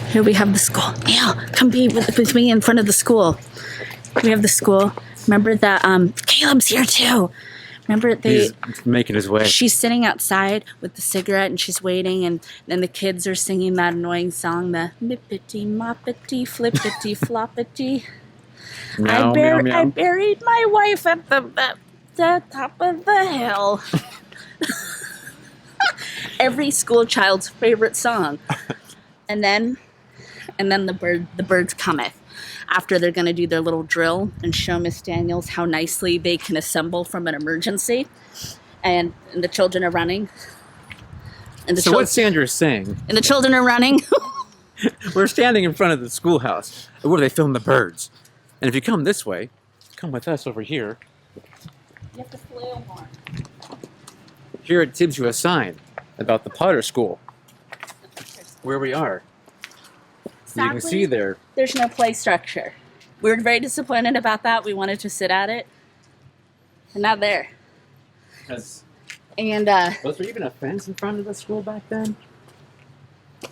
Here we have the school. Neil, come be with me in front of the school. We have the school. Remember that Caleb's here too. Remember He's making his way. She's sitting outside with the cigarette and she's waiting, and then the kids are singing that annoying song, the mippity moppity flippity floppity. Meow, meow, meow. I buried my wife at the top of the hill. Every school child's favorite song. And then the birds cometh. After they're going to do their little drill and show Miss Daniels how nicely they can assemble from an emergency. And the children are running. So what Sandra's saying... And the children are running. We're standing in front of the schoolhouse where they film the birds. And if you come this way, come with us over here. You have to flail more. Here it gives you a sign about the Potter School, where we are. Sadly, you can see there. There's no play structure. We were very disappointed about that. We wanted to sit at it. And not there. Was Was there even a fence in front of the school back then?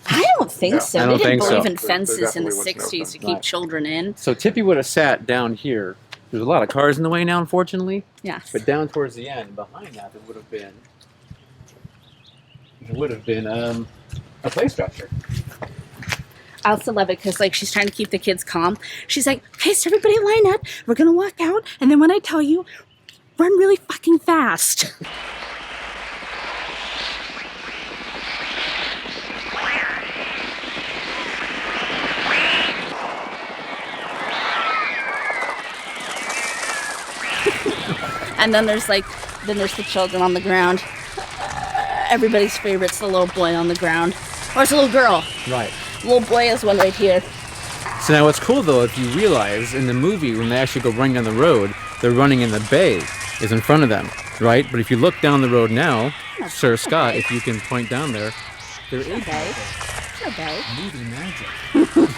I don't think so. I They don't didn't think so. believe in fences in the 60s to keep children in. So Tippy would have sat down here. There's a lot of cars in the way now, unfortunately. Yes. But down towards the end, behind that, there would have been a play structure. I also love it because, like, she's trying to keep the kids calm. She's like, okay, so everybody line up. We're going to walk out. And then when I tell you, run really fucking fast. And then there's the children on the ground. Everybody's favorite's the little boy on the ground. Or it's a little girl. Right. Little boy is one right here. So now what's cool though, if you realize in the movie when they actually go running down the road, they're running in the bay is in front of them, right? But if you look down the road now, Sir Scott, if you can point down there is a bay. It's a bay. Movie magic.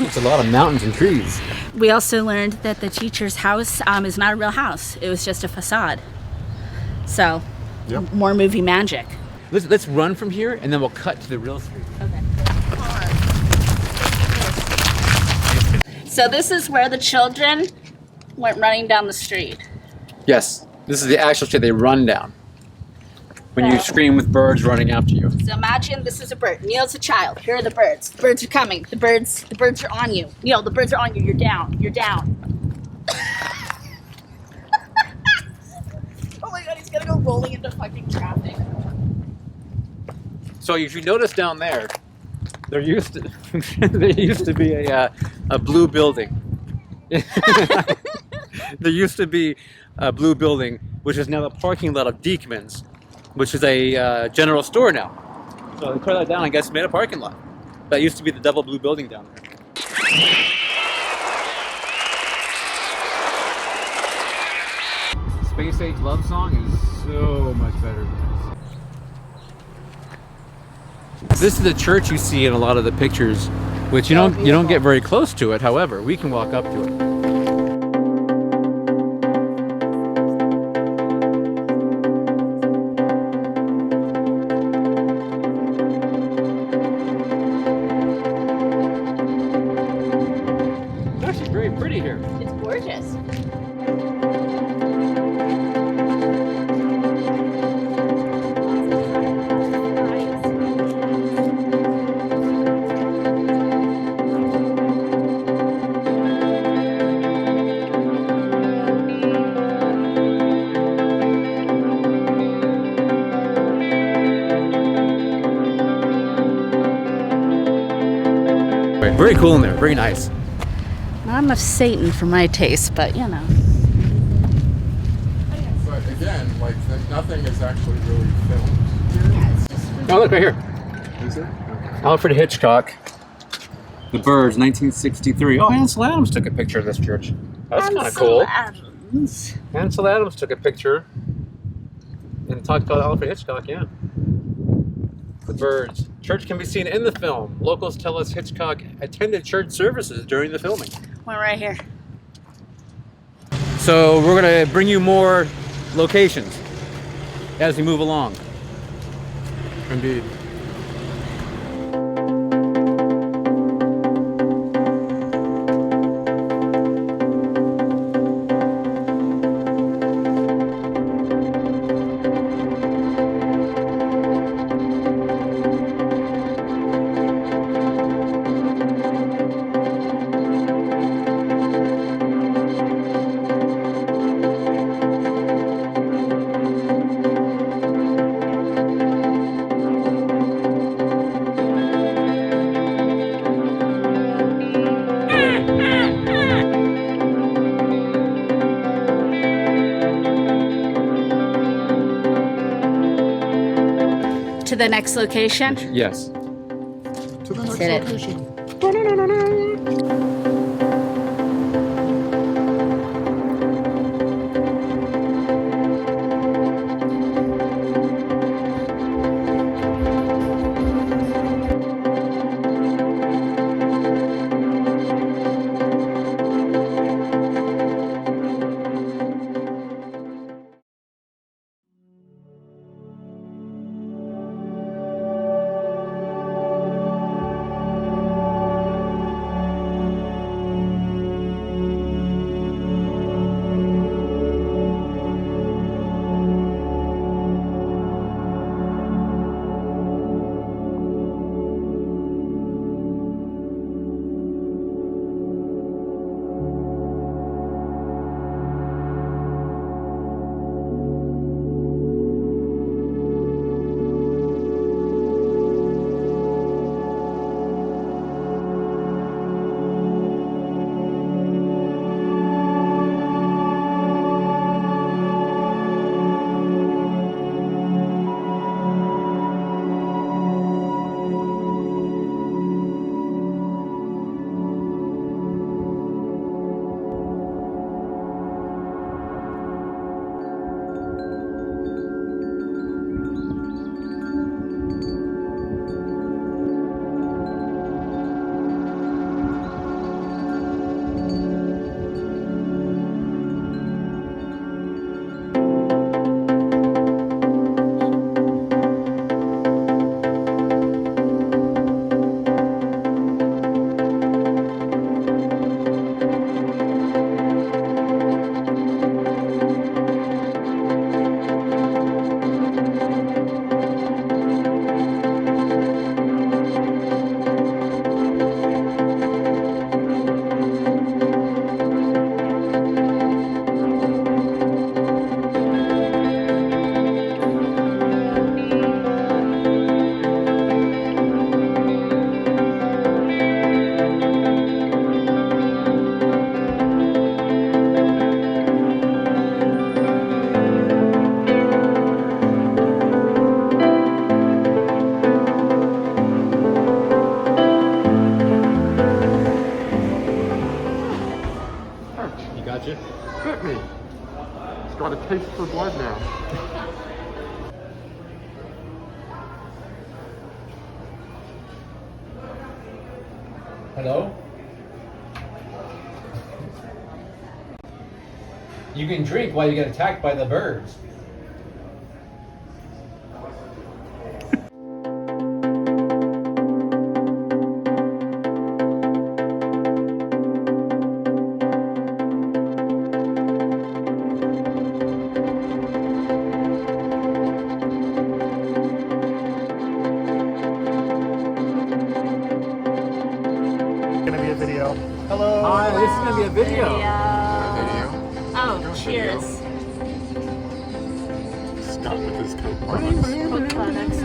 It's a lot of mountains and trees. We also learned that the teacher's house is not a real house. It was just a facade. So, more movie magic. Let's run from here and then we'll cut to the real street. Okay. So this is where the children went running down the street. Yes, this is the actual street they run down. When you scream with birds running after you. So imagine this is a bird. Neil's a child. Here are the birds. The birds are coming. The birds are on you. Neil, the birds are on you. You're down. You're down. Oh my god, he's gonna go rolling into fucking traffic. So if you notice down there, there used to be a blue building. There used to be a blue building, which is now the parking lot of Diekman's, which is a general store now. So they tore that down, I guess, made a parking lot. That used to be the double blue building down there. Space Age Love Song is so much better than this. This is the church you see in a lot of the pictures, which you don't get very close to it. However, we can walk up to it. It's actually very pretty here. It's gorgeous. Very cool in there, very nice. Not enough Satan for my taste, but you know. But again, like nothing is actually really filmed here. Oh, look right here. Is it? Alfred Hitchcock. The Birds, 1963. Oh, Ansel Adams took a picture of this church. That's kind of cool. Adams. Ansel Adams took a picture and talked about Alfred Hitchcock, yeah. The Birds. Church can be seen in the film. Locals tell us Hitchcock attended church services during the filming. One right here. So we're going to bring you more locations as we move along. Indeed. the next location? Yes. To the next Hit it. location. Gotcha. Hit me. It's got a taste for blood now. Hello? You can drink while you get attacked by the birds. Gonna be a video. Hello. Hi, this is gonna be a video. Video. Oh, cheers. Scott with his Coke products. Coke products.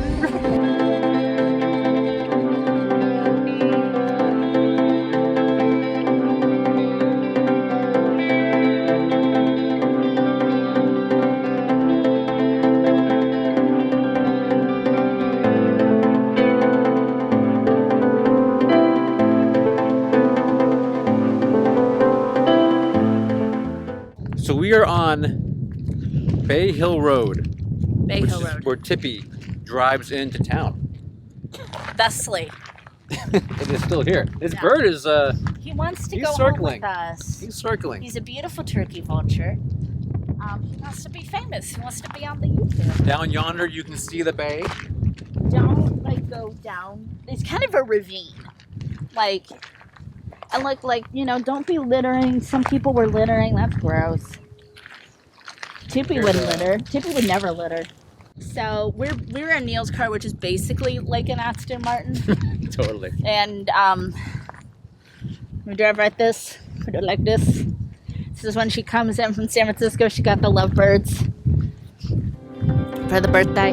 So we are on Bay Hill Road, Bay which Hill is Road. where Tippy drives into town. Thusly. It is still here. This Yeah. bird is He wants to He's go circling. home with us. he's circling. He's a beautiful turkey vulture. He wants to be famous. He wants to be on the YouTube. Down yonder you can see the bay. Don't go down. It's kind of a ravine. And don't be littering. Some people were littering. That's gross. Tippy wouldn't litter. Tippy would never litter. So we're in Neil's car, which is basically like an Aston Martin. Totally. And we drive right this. We do it like this. This is when she comes in from San Francisco. She got the lovebirds for the birthday.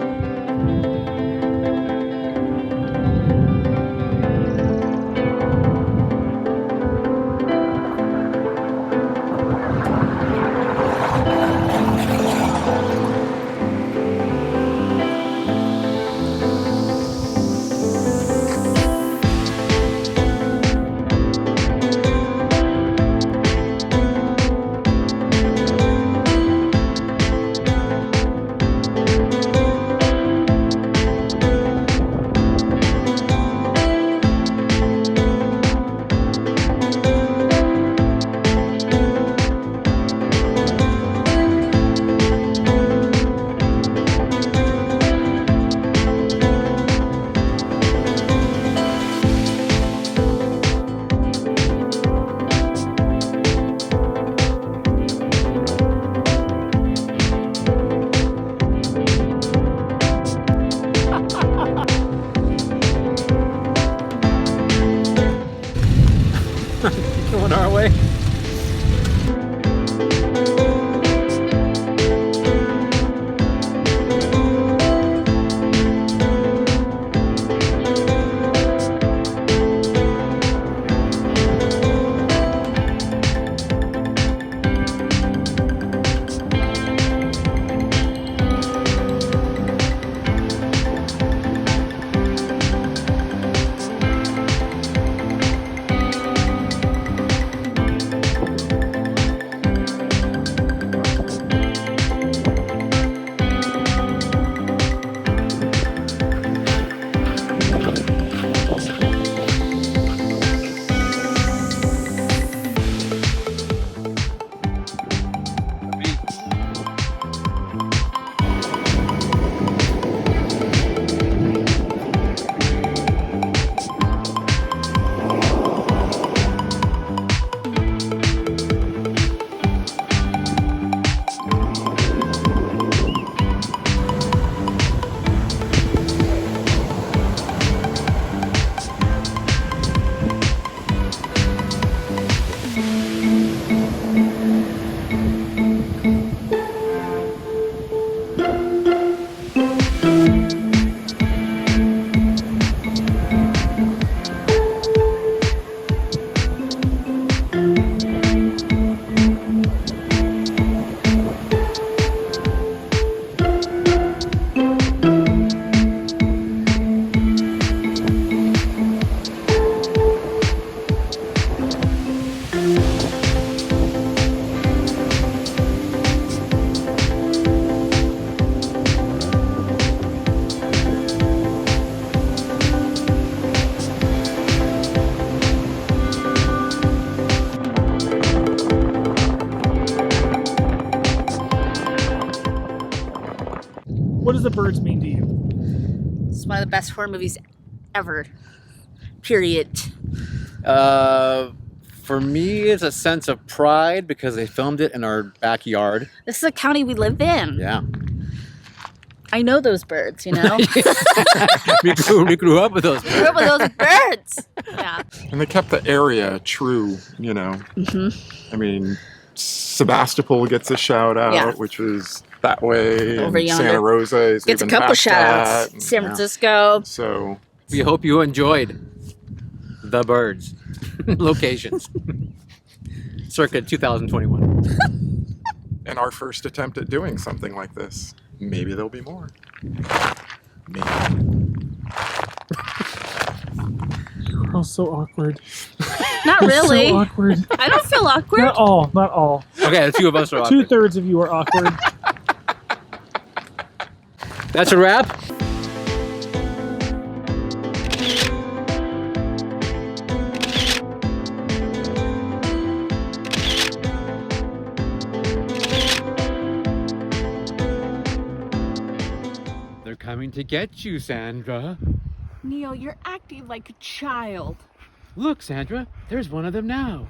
going our way. What does the birds mean to you? It's one of the best horror movies ever. Period. For me, it's a sense of pride because they filmed it in our backyard. This is a county we live in. Yeah. I know those birds, you know? we grew up with those. Grew up with those birds. Yeah. And they kept the area true, you know. Mm-hmm. I mean, Sebastopol gets a shout out, Yeah. which was that way. Over and yonder. Santa Rosa is Gets a even couple past shout outs. that, and San Francisco. So We hope you enjoyed the birds locations circa 2021. and our first attempt at doing something like this. Maybe there'll be more. Maybe. Oh, so awkward. Not really. So awkward. I don't feel awkward. Not all. Not all. Okay, the two of us are awkward. 2/3 of you are awkward. That's a wrap. They're coming to get you, Sandra. Neil, you're acting like a child. Look, Sandra, there's one of them now.